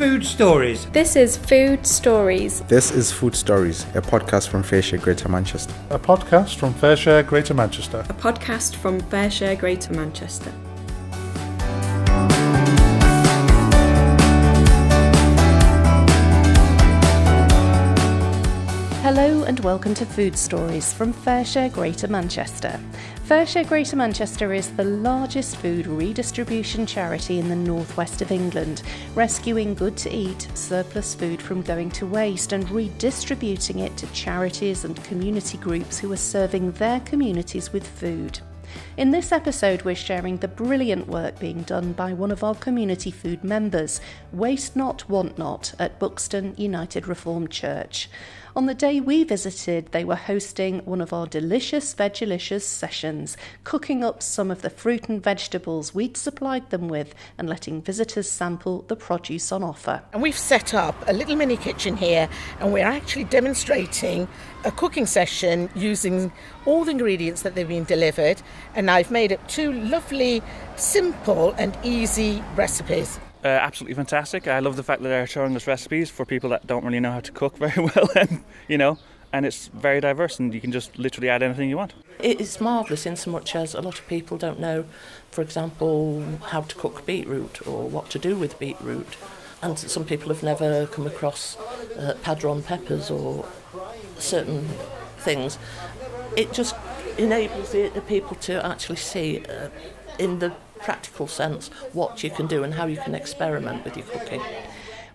Food Stories. This is Food Stories. This is Food Stories, a podcast from FareShare Greater Manchester. A podcast from FareShare Greater Manchester. A podcast from FareShare Greater Manchester. Hello and welcome to Food Stories from FareShare Greater Manchester. FareShare Greater Manchester is the largest food redistribution charity in the northwest of England, rescuing good to eat surplus food from going to waste and redistributing it to charities and community groups who are serving their communities with food. In this episode, we're sharing the brilliant work being done by one of our community food members, Waste Not, Want Not, at Buxton United Reformed Church. On the day we visited, they were hosting one of our Delicious Vegelicious sessions, cooking up some of the fruit and vegetables we'd supplied them with and letting visitors sample the produce on offer. And we've set up a little mini kitchen here, and we're actually demonstrating a cooking session using all the ingredients that they've been delivered, and I've made up two lovely, simple and easy recipes. Absolutely fantastic. I love the fact that they're showing us recipes for people that don't really know how to cook very well, and it's very diverse and you can just literally add anything you want. It is marvellous in so much as a lot of people don't know, for example, how to cook beetroot or what to do with beetroot. And some people have never come across padron peppers or certain things. It just enables the people to actually see in the practical sense what you can do and how you can experiment with your cooking.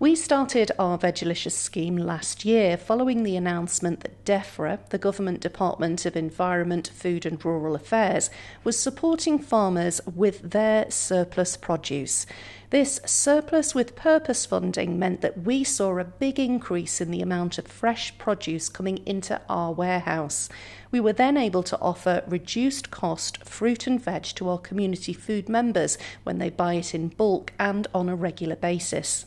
We started our Vegelicious scheme last year following the announcement that DEFRA, the Government Department of Environment, Food and Rural Affairs, was supporting farmers with their surplus produce. This surplus with purpose funding meant that we saw a big increase in the amount of fresh produce coming into our warehouse. We were then able to offer reduced cost fruit and veg to our community food members when they buy it in bulk and on a regular basis.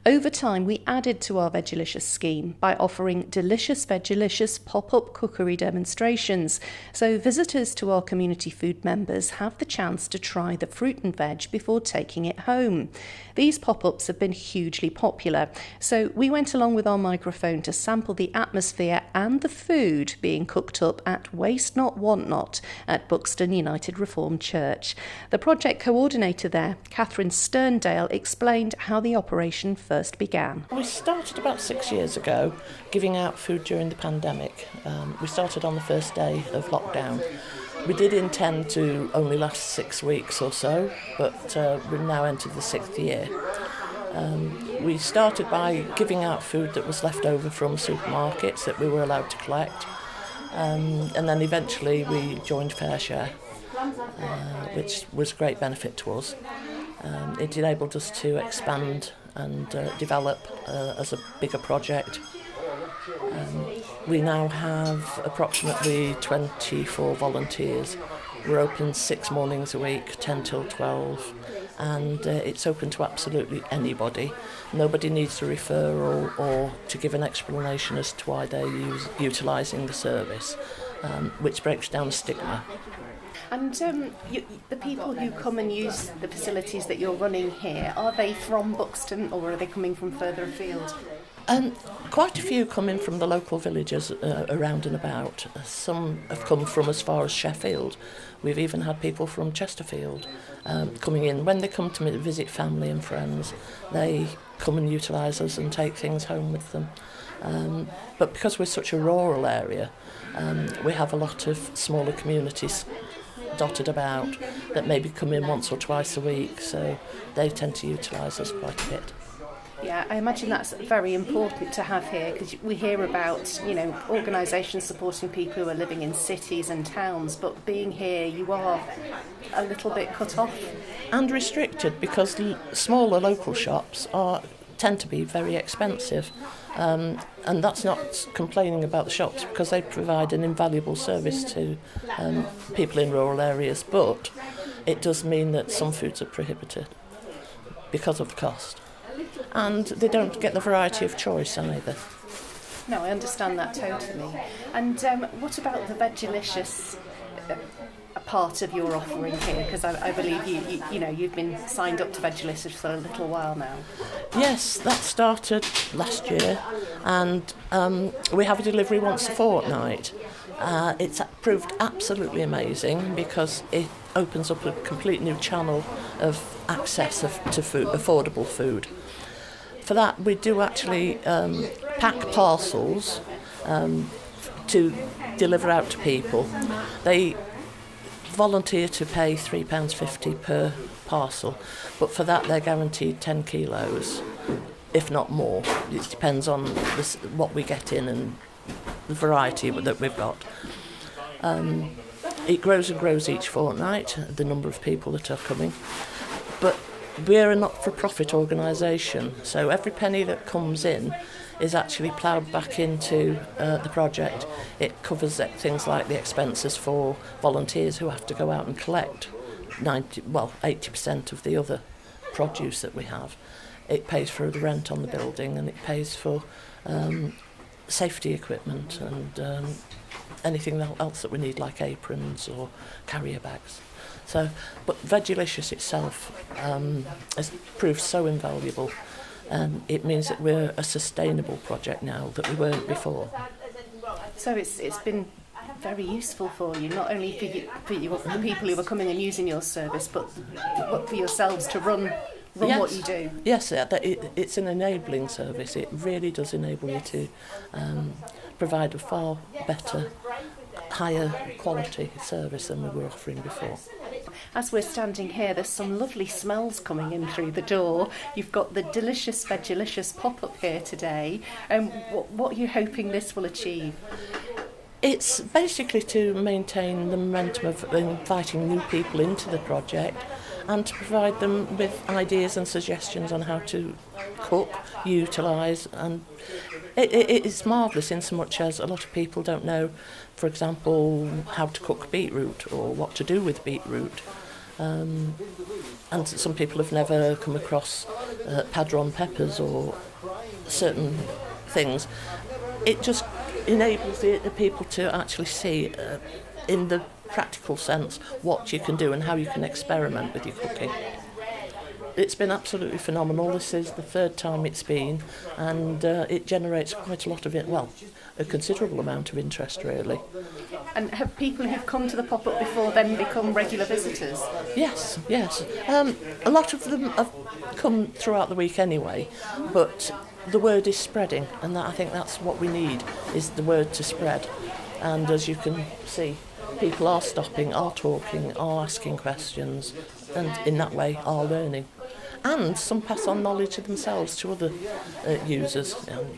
Over time, we added to our Vegelicious scheme by offering Delicious Vegelicious pop-up cookery demonstrations, so visitors to our community food members have the chance to try the fruit and veg before taking it home. These pop-ups have been hugely popular, so we went along with our microphone to sample the atmosphere and the food being cooked up at Waste Not, Want Not at Buxton United Reformed Church. The project coordinator there, Catherine Sterndale, explained how the operation first began. We started about 6 years ago giving out food during the pandemic. We started on the first day of lockdown. We did intend to only last 6 weeks or so, but we've now entered the 6th year. We started by giving out food that was left over from supermarkets that we were allowed to collect, and then eventually we joined FareShare, which was a great benefit to us. It enabled us to expand and develop as a bigger project. We now have approximately 24 volunteers. We're open 6 mornings a week, 10 till 12, and it's open to absolutely anybody. Nobody needs a referral or to give an explanation as to why they're utilising the service, which breaks down the stigma. And the people who come and use the facilities that you're running here, are they from Buxton or are they coming from further afield? Quite a few come in from the local villages around and about. Some have come from as far as Sheffield. We've even had people from Chesterfield coming in. When they come to visit family and friends, they come and utilise us and take things home with them. But because we're such a rural area, we have a lot of smaller communities dotted about that maybe come in once or twice a week, so they tend to utilise us quite a bit. Yeah, I imagine that's very important to have here because we hear about, organisations supporting people who are living in cities and towns, but being here you are a little bit cut off. And restricted because smaller local shops tend to be very expensive. And that's not complaining about the shops because they provide an invaluable service to people in rural areas, but it does mean that some foods are prohibited because of the cost. And they don't get the variety of choice either. No, I understand that totally. And what about the Vegelicious part of your offering here? Because I believe you've been signed up to Vegelicious for a little while now. Yes, that started last year, and we have a delivery once a fortnight. It's proved absolutely amazing because it opens up a complete new channel of access to food, affordable food. For that, we do actually pack parcels to deliver out to people. They volunteer to pay £3.50 per parcel, but for that they're guaranteed 10 kilos, if not more. It depends on what we get in and the variety that we've got. It grows and grows each fortnight, the number of people that are coming. But we're a not-for-profit organisation, so every penny that comes in is actually ploughed back into the project. It covers things like the expenses for volunteers who have to go out and collect 80% of the other produce that we have. It pays for the rent on the building, and it pays for safety equipment and anything else that we need, like aprons or carrier bags. So, but Vegelicious itself has proved so invaluable. It means that we're a sustainable project now that we weren't before. So it's been very useful for you, not only for the people who are coming and using your service, but for yourselves to run yes. What you do. Yes, it's an enabling service. It really does enable you to provide a far better, higher quality service than we were offering before. As we're standing here, there's some lovely smells coming in through the door. You've got the Delicious Vegelicious pop-up here today. What are you hoping this will achieve? It's basically to maintain the momentum of inviting new people into the project and to provide them with ideas and suggestions on how to cook, utilise. And it's marvellous in so much as a lot of people don't know, for example, how to cook beetroot or what to do with beetroot. And some people have never come across padron peppers or certain things. It just enables the people to actually see in the practical sense what you can do and how you can experiment with your cooking. It's been absolutely phenomenal. This is the third time it's been, and it generates quite a lot of a considerable amount of interest, really. And have people who've come to the pop-up before then become regular visitors? Yes. A lot of them have come throughout the week anyway, but the word is spreading, and I think that's what we need, is the word to spread. And as you can see, people are stopping, are talking, are asking questions, and in that way are learning. And some pass on knowledge to themselves to other users.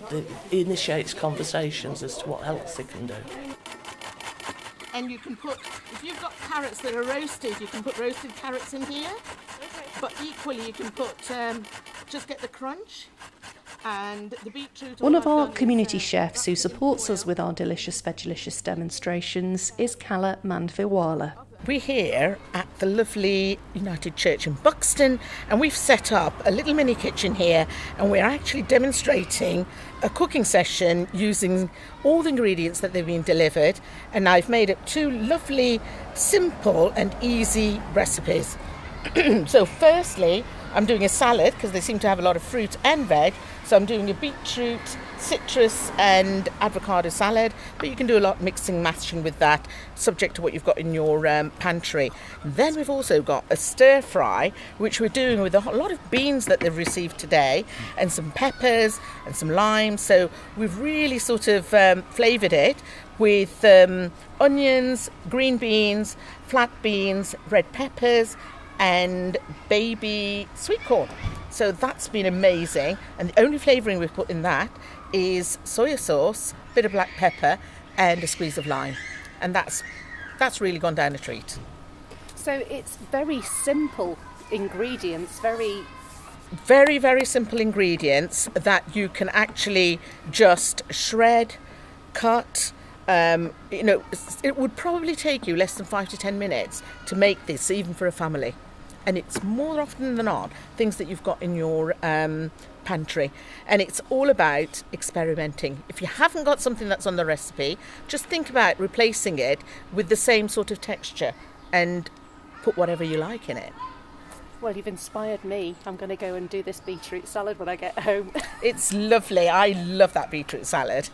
It initiates conversations as to what else they can do. And you can put, if you've got carrots that are roasted, you can put roasted carrots in here. But equally you can put, just get the crunch and the beetroot. One of our community chefs who supports us with our Delicious Vegelicious demonstrations is Kala Mandviwala. We're here at the lovely United Church in Buxton, and we've set up a little mini kitchen here, and we're actually demonstrating a cooking session using all the ingredients that they've been delivered, and I've made up two lovely, simple and easy recipes. So firstly, I'm doing a salad because they seem to have a lot of fruit and veg, so I'm doing a beetroot, citrus and avocado salad, but you can do a lot mixing, matching with that, subject to what you've got in your pantry. Then we've also got a stir fry, which we're doing with a lot of beans that they've received today, and some peppers and some lime. So we've really sort of flavoured it with onions, green beans, flat beans, red peppers and baby sweet corn. So that's been amazing, and the only flavouring we've put in that is soya sauce, a bit of black pepper and a squeeze of lime, and that's really gone down a treat. So it's very simple ingredients, very, very simple ingredients that you can actually just shred, cut. It would probably take you less than 5 to 10 minutes to make this, even for a family. and it's more often than not things that you've got in your pantry, and it's all about experimenting. If you haven't got something that's on the recipe, just think about replacing it with the same sort of texture and put whatever you like in it. Well, you've inspired me. I'm going to go and do this beetroot salad when I get home. It's lovely. I love that beetroot salad.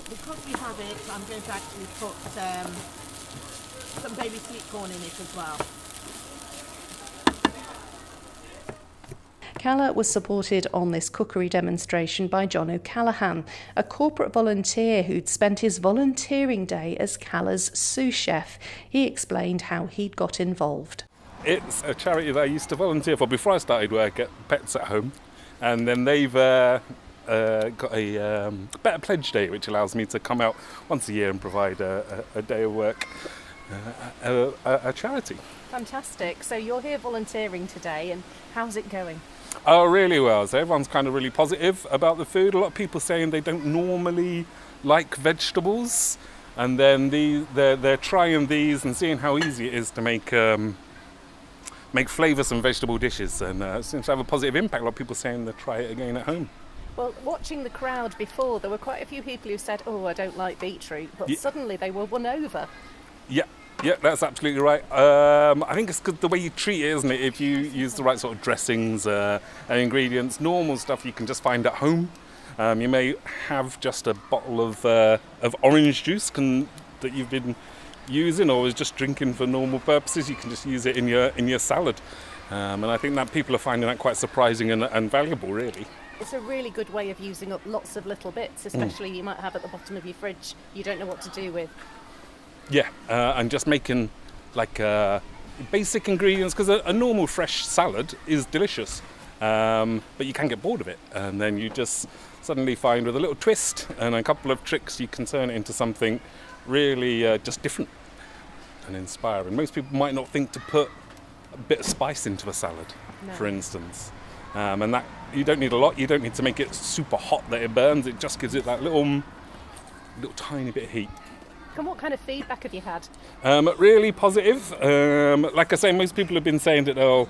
Because we have it, I'm going to actually put some baby sweet corn in it as well. Kala was supported on this cookery demonstration by John O'Callaghan, a corporate volunteer who'd spent his volunteering day as Kala's sous chef. He explained how he'd got involved. It's a charity that I used to volunteer for before I started work at Pets at Home, and then they've got a Better Pledge Day, which allows me to come out once a year and provide a day of work a charity. Fantastic. So you're here volunteering today, and how's it going? Oh, really well. So everyone's kind of really positive about the food. A lot of people saying they don't normally like vegetables, and then they're trying these and seeing how easy it is to make flavoursome vegetable dishes, and it seems to have a positive impact. A lot of people saying they'll try it again at home. Well, watching the crowd before, there were quite a few people who said, "Oh, I don't like beetroot," but suddenly they were won over. Yeah, that's absolutely right. I think it's good the way you treat it, isn't it? If you use the right sort of dressings and ingredients, normal stuff you can just find at home. You may have just a bottle of orange juice that you've been using or is just drinking for normal purposes. You can just use it in your salad, and I think that people are finding that quite surprising and valuable, really. It's a really good way of using up lots of little bits, especially you might have at the bottom of your fridge you don't know what to do with. Yeah, and just making like basic ingredients, because a normal fresh salad is delicious, but you can get bored of it, and then you just suddenly find with a little twist and a couple of tricks you can turn it into something really just different and inspiring. Most people might not think to put a bit of spice into a salad, for instance, and that you don't need a lot. You don't need to make it super hot that it burns. It just gives it that little tiny bit of heat. And what kind of feedback have you had? Really positive. Like I say, most people have been saying that they'll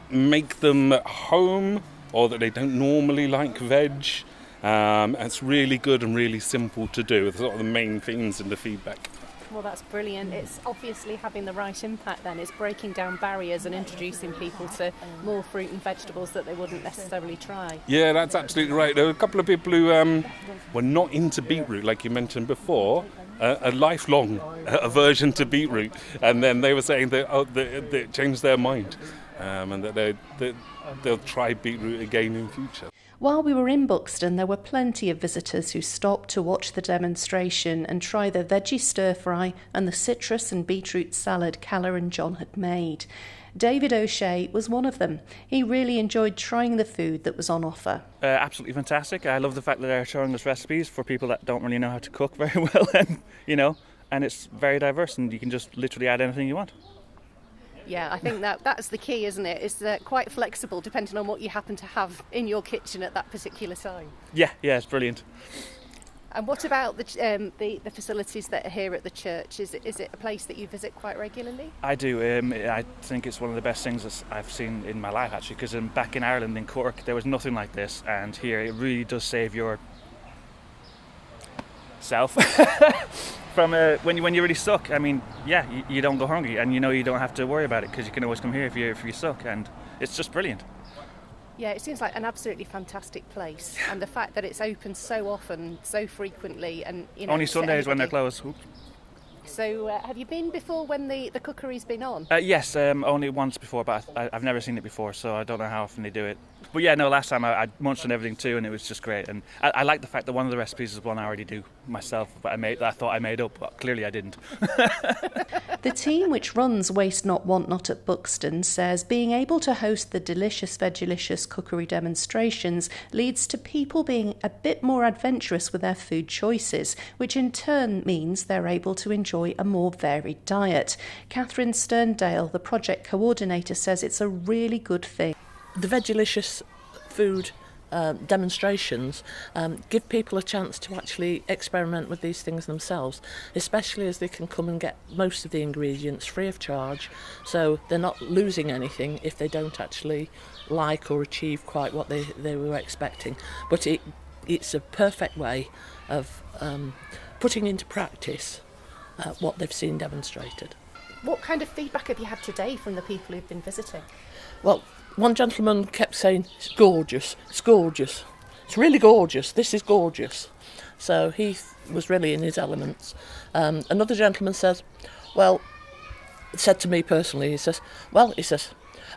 make them at home, or that they don't normally like veg. It's really good and really simple to do. It's sort of the main themes in the feedback. Well, that's brilliant. It's obviously having the right impact then. It's breaking down barriers and introducing people to more fruit and vegetables that they wouldn't necessarily try. Yeah, that's absolutely right. There were a couple of people who were not into beetroot, like you mentioned before, a lifelong aversion to beetroot, and then they were saying that they changed their mind, and that they'll try beetroot again in future. While we were in Buxton, there were plenty of visitors who stopped to watch the demonstration and try the veggie stir-fry and the citrus and beetroot salad Kala and John had made. David O'Shea was one of them. He really enjoyed trying the food that was on offer. Absolutely fantastic. I love the fact that they're showing us recipes for people that don't really know how to cook very well, and it's very diverse, and you can just literally add anything you want. Yeah, I think that's the key, isn't it? It's quite flexible depending on what you happen to have in your kitchen at that particular time. Yeah, it's brilliant. And what about the facilities that are here at the church? Is it a place that you visit quite regularly? I do. I think it's one of the best things that I've seen in my life, actually, because back in Ireland, in Cork, there was nothing like this, and here it really does save your self from when you're really stuck. I mean, you don't go hungry, and you don't have to worry about it because you can always come here if you're stuck, and it's just brilliant. Yeah, it seems like an absolutely fantastic place, and the fact that it's open so often, so frequently, and only Sundays when they're closed. Oops. So, have you been before when the cookery's been on? Yes, only once before, but I've never seen it before, so I don't know how often they do it. But yeah, no, last time I munched on everything too, and it was just great. And I like the fact that one of the recipes is one I already do myself, but I thought I made up, but clearly I didn't. The team which runs Waste Not Want Not at Buxton says being able to host the Delicious Vegelicious cookery demonstrations leads to people being a bit more adventurous with their food choices, which in turn means they're able to enjoy a more varied diet. Catherine Sterndale, the project coordinator, says it's a really good thing. The Vegelicious food demonstrations give people a chance to actually experiment with these things themselves, especially as they can come and get most of the ingredients free of charge, so they're not losing anything if they don't actually like or achieve quite what they were expecting. But it's a perfect way of putting into practice what they've seen demonstrated. What kind of feedback have you had today from the people who've been visiting? Well, one gentleman kept saying, it's gorgeous, it's really gorgeous, this is gorgeous. So he was really in his elements. Another gentleman said to me personally, he says,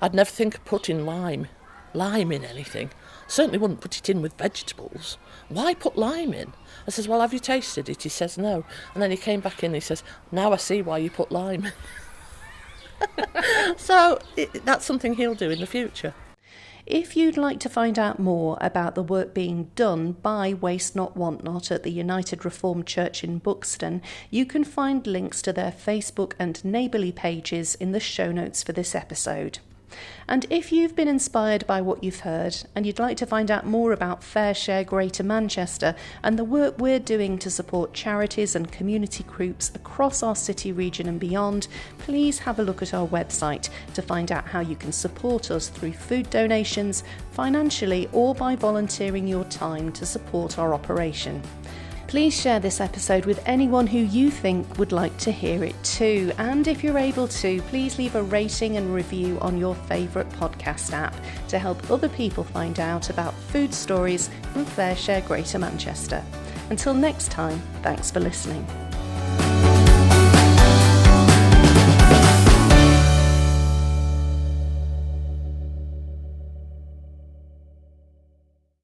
I'd never think of putting lime in anything. Certainly wouldn't put it in with vegetables. Why put lime in? I says, well, have you tasted it? He says, no. And then he came back in and he says, now I see why you put lime in. So that's something he'll do in the future. If you'd like to find out more about the work being done by Waste Not Want Not at the United Reformed Church in Buxton, you can find links to their Facebook and Neighbourly pages in the show notes for this episode. And if you've been inspired by what you've heard and you'd like to find out more about FareShare Greater Manchester and the work we're doing to support charities and community groups across our city region and beyond, please have a look at our website to find out how you can support us through food donations, financially, or by volunteering your time to support our operation. Please share this episode with anyone who you think would like to hear it too. And if you're able to, please leave a rating and review on your favourite podcast app to help other people find out about food stories from FareShare Greater Manchester. Until next time, thanks for listening.